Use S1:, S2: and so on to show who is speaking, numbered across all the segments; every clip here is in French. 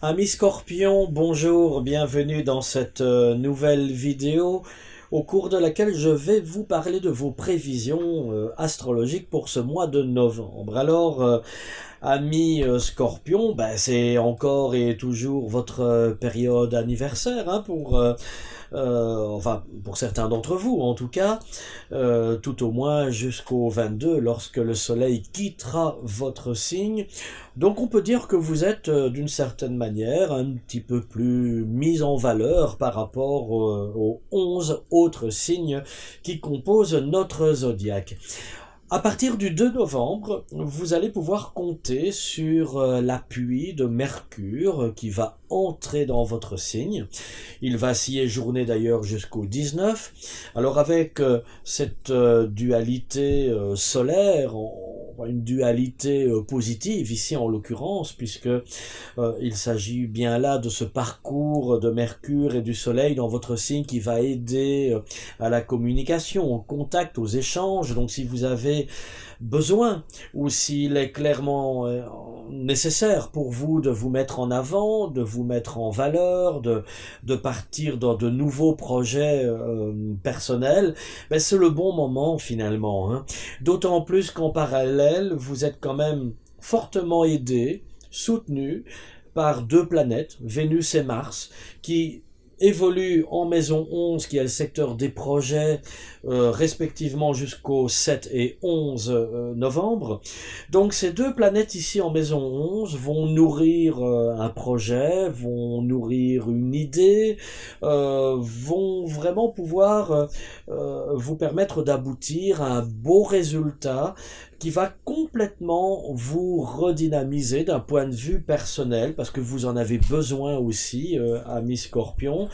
S1: Amis Scorpion, bonjour, bienvenue dans cette nouvelle vidéo au cours de laquelle je vais vous parler de vos prévisions astrologiques pour ce mois de novembre. Alors, amis Scorpion, c'est encore et toujours votre période anniversaire enfin pour certains d'entre vous en tout cas, tout au moins jusqu'au 22 lorsque le soleil quittera votre signe. Donc on peut dire que vous êtes d'une certaine manière un petit peu plus mis en valeur par rapport aux 11 autres signes qui composent notre zodiaque. À partir du 2 novembre, vous allez pouvoir compter sur l'appui de Mercure qui va entrer dans votre signe. Il va s'y séjourner d'ailleurs jusqu'au 19. Alors avec cette dualité solaire, une dualité positive ici en l'occurrence, puisque il s'agit bien là de ce parcours de Mercure et du Soleil dans votre signe qui va aider à la communication, au contact, aux échanges. Donc si vous avez besoin ou s'il est clairement nécessaire pour vous de vous mettre en avant, de vous mettre en valeur, de partir dans de nouveaux projets personnels, c'est le bon moment finalement, hein. D'autant plus qu'en parallèle, vous êtes quand même fortement aidé, soutenu par deux planètes, Vénus et Mars, qui évolue en maison 11 qui est le secteur des projets respectivement jusqu'au 7 et 11 novembre. Donc ces deux planètes ici en maison 11 vont nourrir un projet, vont nourrir une idée, vont vraiment pouvoir vous permettre d'aboutir à un beau résultat qui va complètement vous redynamiser d'un point de vue personnel, parce que vous en avez besoin aussi, amis Scorpion.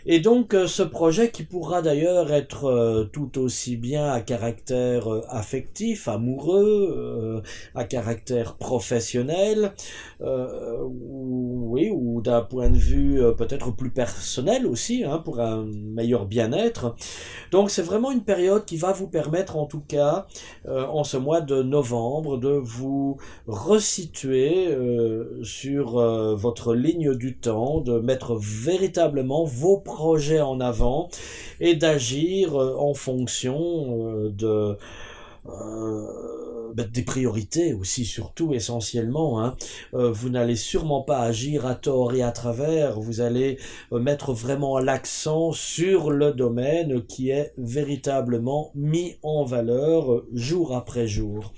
S1: Et donc ce projet qui pourra d'ailleurs être tout aussi bien à caractère affectif, amoureux, à caractère professionnel, ou d'un point de vue peut-être plus personnel aussi, hein, pour un meilleur bien-être. Donc c'est vraiment une période qui va vous permettre en tout cas, en ce mois de novembre, de vous resituer sur votre ligne du temps, de mettre véritablement vos projets en avant et d'agir en fonction des priorités aussi, surtout essentiellement, hein. Vous n'allez sûrement pas agir à tort et à travers, vous allez mettre vraiment l'accent sur le domaine qui est véritablement mis en valeur jour après jour.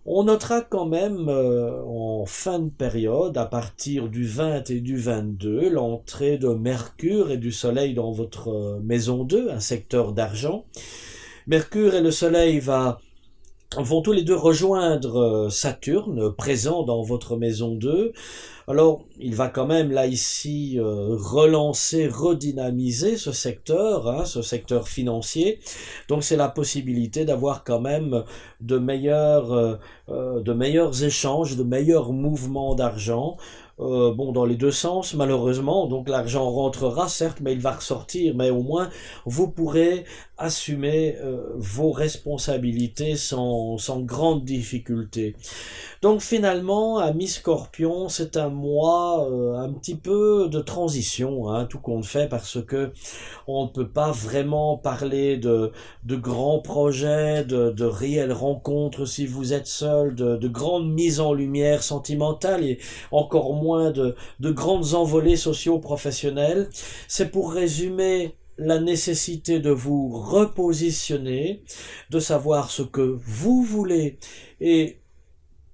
S1: On notera quand même en fin de période, à partir du 20 et du 22, l'entrée de Mercure et du Soleil dans votre maison 2, un secteur d'argent. Mercure et le Soleil vont tous les deux rejoindre Saturne, présent dans votre maison 2. Alors, il va quand même, là, ici, relancer, redynamiser ce secteur financier. Donc, c'est la possibilité d'avoir quand même de meilleurs échanges, de meilleurs mouvements d'argent. Dans les deux sens, malheureusement. Donc, l'argent rentrera, certes, mais il va ressortir. Mais au moins, vous pourrez assumer vos responsabilités sans grande difficulté. Donc finalement, amis Scorpion, c'est un mois un petit peu de transition, hein, tout compte fait, parce que on ne peut pas vraiment parler de grands projets, de réelles rencontres si vous êtes seul, de grandes mises en lumière sentimentales et encore moins de grandes envolées socio-professionnelles. C'est pour résumer la nécessité de vous repositionner, de savoir ce que vous voulez et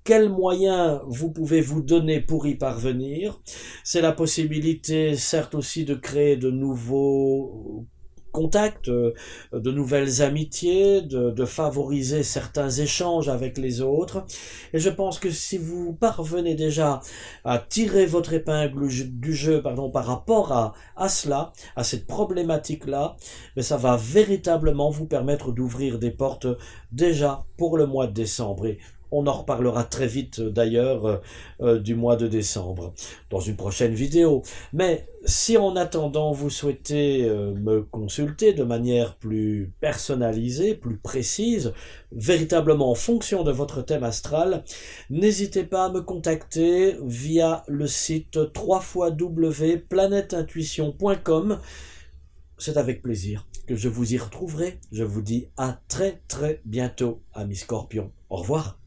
S1: quels moyens vous pouvez vous donner pour y parvenir. C'est la possibilité, certes aussi, de créer de nouveaux contacts, de nouvelles amitiés, de favoriser certains échanges avec les autres. Et je pense que si vous parvenez déjà à tirer votre épingle du jeu, par rapport à cela, à cette problématique-là, ça va véritablement vous permettre d'ouvrir des portes déjà pour le mois de décembre. Et On en reparlera très vite d'ailleurs du mois de décembre dans une prochaine vidéo. Mais si en attendant vous souhaitez me consulter de manière plus personnalisée, plus précise, véritablement en fonction de votre thème astral, n'hésitez pas à me contacter via le site www.planetintuition.com. C'est avec plaisir que je vous y retrouverai. Je vous dis à très très bientôt, amis Scorpions. Au revoir.